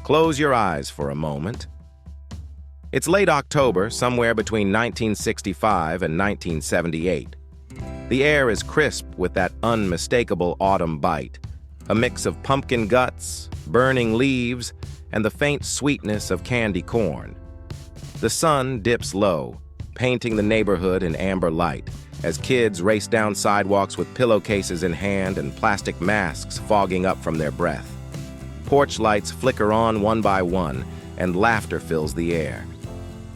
Close your eyes for a moment. It's late October, somewhere between 1965 and 1978. The air is crisp with that unmistakable autumn bite, a mix of pumpkin guts, burning leaves, and the faint sweetness of candy corn. The sun dips low, painting the neighborhood in amber light, as kids race down sidewalks with pillowcases in hand and plastic masks fogging up from their breath. Porch lights flicker on one by one, and laughter fills the air.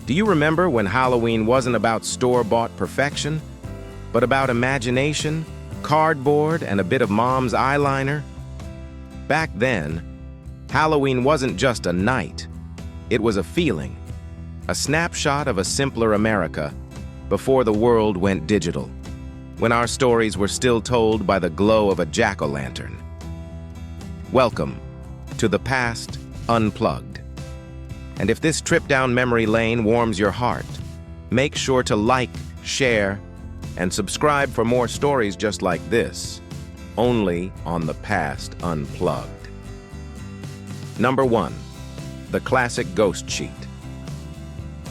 Do you remember when Halloween wasn't about store-bought perfection, but about imagination, cardboard, and a bit of mom's eyeliner? Back then, Halloween wasn't just a night. It was a feeling, a snapshot of a simpler America before the world went digital, when our stories were still told by the glow of a jack-o'-lantern. Welcome to the past unplugged. And if this trip down memory lane warms your heart, make sure to like, share, and subscribe for more stories just like this, only on the past unplugged. Number 1, the classic ghost sheet.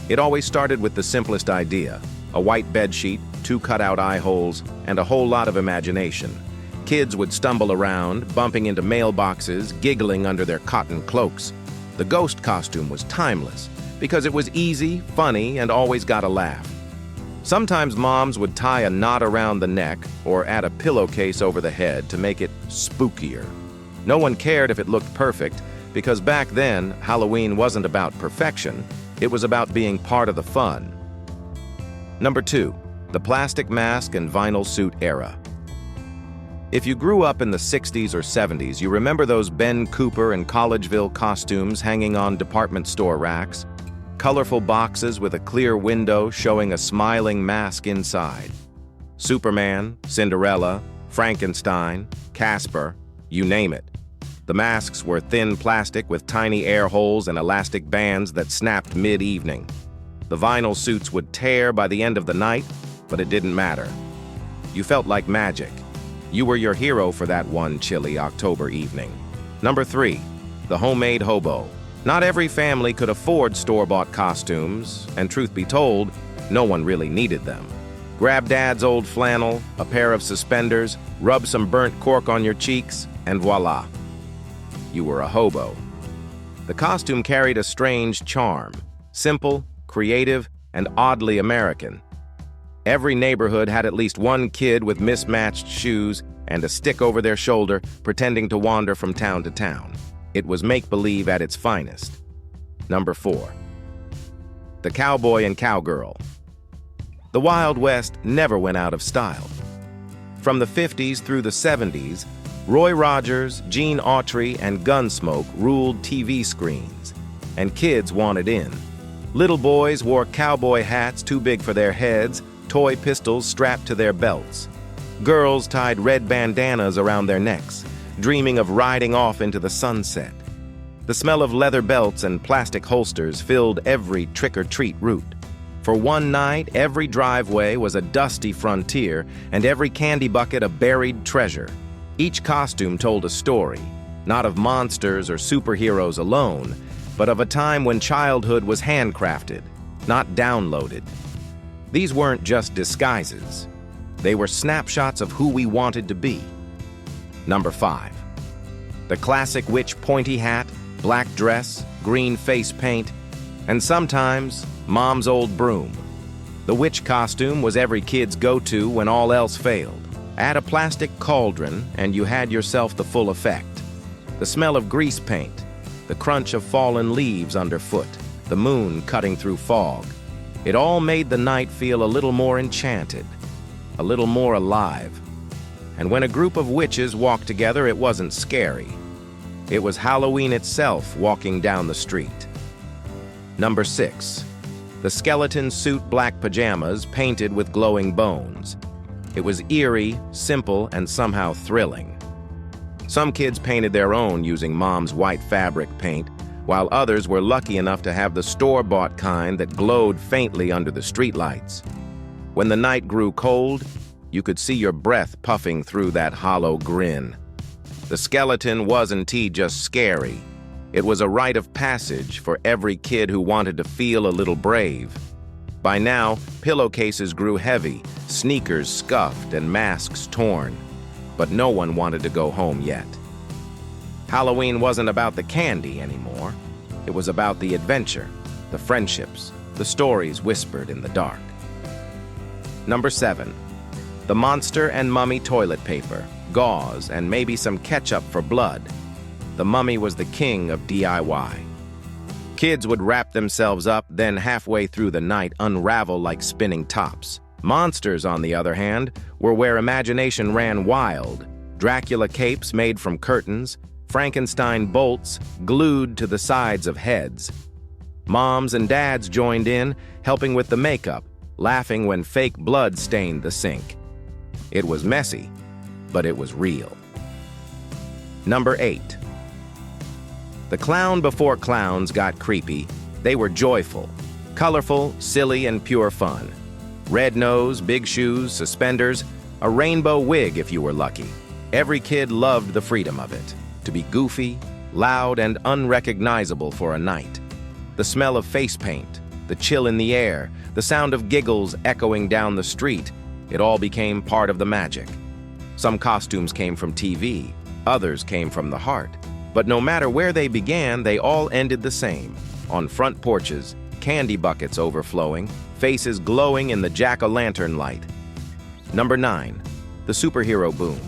It always started with the simplest idea, a white bed sheet, 2 cutout eye holes, and a whole lot of imagination. Kids would stumble around, bumping into mailboxes, giggling under their cotton cloaks. The ghost costume was timeless because it was easy, funny, and always got a laugh. Sometimes moms would tie a knot around the neck or add a pillowcase over the head to make it spookier. No one cared if it looked perfect because back then, Halloween wasn't about perfection, it was about being part of the fun. Number 2, the plastic mask and vinyl suit era. If you grew up in the 60s or 70s, you remember those Ben Cooper and Collegeville costumes hanging on department store racks? Colorful boxes with a clear window showing a smiling mask inside. Superman, Cinderella, Frankenstein, Casper, you name it. The masks were thin plastic with tiny air holes and elastic bands that snapped mid-evening. The vinyl suits would tear by the end of the night, but it didn't matter. You felt like magic. You were your hero for that one chilly October evening. Number 3, the homemade hobo. Not every family could afford store-bought costumes, and truth be told, no one really needed them. Grab Dad's old flannel, a pair of suspenders, rub some burnt cork on your cheeks, and voila. You were a hobo. The costume carried a strange charm, simple, creative, and oddly American. Every neighborhood had at least one kid with mismatched shoes and a stick over their shoulder, pretending to wander from town to town. It was make-believe at its finest. Number 4, the cowboy and cowgirl. The Wild West never went out of style. From the 50s through the 70s, Roy Rogers, Gene Autry, and Gunsmoke ruled TV screens, and kids wanted in. Little boys wore cowboy hats too big for their heads, toy pistols strapped to their belts. Girls tied red bandanas around their necks, dreaming of riding off into the sunset. The smell of leather belts and plastic holsters filled every trick-or-treat route. For one night, every driveway was a dusty frontier, and every candy bucket a buried treasure. Each costume told a story, not of monsters or superheroes alone, but of a time when childhood was handcrafted, not downloaded. These weren't just disguises. They were snapshots of who we wanted to be. Number 5, the classic witch pointy hat, black dress, green face paint, and sometimes mom's old broom. The witch costume was every kid's go-to when all else failed. Add a plastic cauldron and you had yourself the full effect. The smell of grease paint, the crunch of fallen leaves underfoot, the moon cutting through fog. It all made the night feel a little more enchanted, a little more alive. And when a group of witches walked together, it wasn't scary. It was Halloween itself walking down the street. Number 6, the skeleton suit black pajamas painted with glowing bones. It was eerie, simple, and somehow thrilling. Some kids painted their own using mom's white fabric paint, while others were lucky enough to have the store-bought kind that glowed faintly under the streetlights. When the night grew cold, you could see your breath puffing through that hollow grin. The skeleton wasn't just scary, It was a rite of passage for every kid who wanted to feel a little brave. By now, pillowcases grew heavy, sneakers scuffed, and masks torn. But no one wanted to go home yet. Halloween wasn't about the candy anymore. It was about the adventure, the friendships, the stories whispered in the dark. Number 7. The monster and mummy toilet paper, gauze, and maybe some ketchup for blood. The mummy was the king of DIY. Kids would wrap themselves up, then halfway through the night unravel like spinning tops. Monsters, on the other hand, were where imagination ran wild. Dracula capes made from curtains, Frankenstein bolts glued to the sides of heads. Moms and dads joined in, helping with the makeup, laughing when fake blood stained the sink. It was messy, but it was real. Number 8. The clown before clowns got creepy. They were joyful, colorful, silly, and pure fun. Red nose, big shoes, suspenders, a rainbow wig if you were lucky. Every kid loved the freedom of it, to be goofy, loud, and unrecognizable for a night. The smell of face paint, the chill in the air, the sound of giggles echoing down the street, it all became part of the magic. Some costumes came from TV, others came from the heart. But no matter where they began, they all ended the same. On front porches, candy buckets overflowing, faces glowing in the jack-o'-lantern light. Number 9. The superhero boom.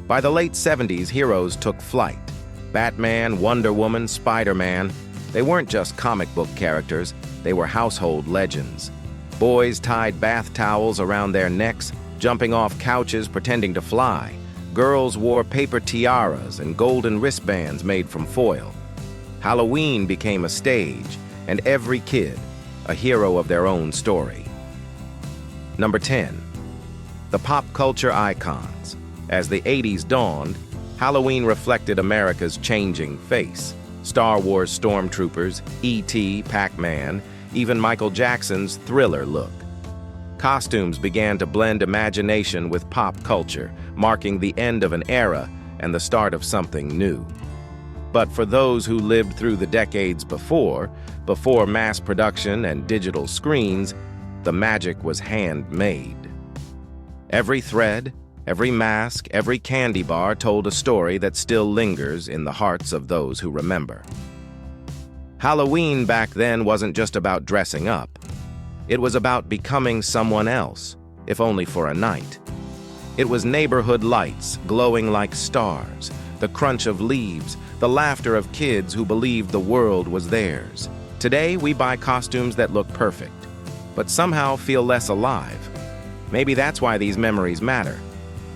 By the late 70s, heroes took flight. Batman, Wonder Woman, Spider-Man. They weren't just comic book characters, they were household legends. Boys tied bath towels around their necks, jumping off couches pretending to fly. Girls wore paper tiaras and golden wristbands made from foil. Halloween became a stage, and every kid, a hero of their own story. Number 10. The pop culture icons. As the 80s dawned, Halloween reflected America's changing face. Star Wars stormtroopers, E.T., Pac-Man, even Michael Jackson's Thriller look. Costumes began to blend imagination with pop culture, marking the end of an era and the start of something new. But for those who lived through the decades before mass production and digital screens, the magic was handmade. Every thread, every mask, every candy bar told a story that still lingers in the hearts of those who remember. Halloween back then wasn't just about dressing up. It was about becoming someone else, if only for a night. It was neighborhood lights glowing like stars, the crunch of leaves, the laughter of kids who believed the world was theirs. Today, we buy costumes that look perfect, but somehow feel less alive. Maybe that's why these memories matter,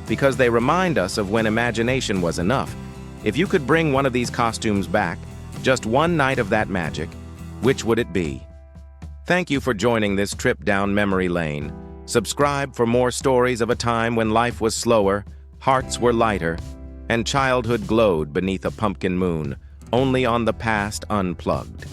because they remind us of when imagination was enough. If you could bring one of these costumes back, just one night of that magic, which would it be? Thank you for joining this trip down memory lane. Subscribe for more stories of a time when life was slower, hearts were lighter, and childhood glowed beneath a pumpkin moon, only on The Past Unplugged.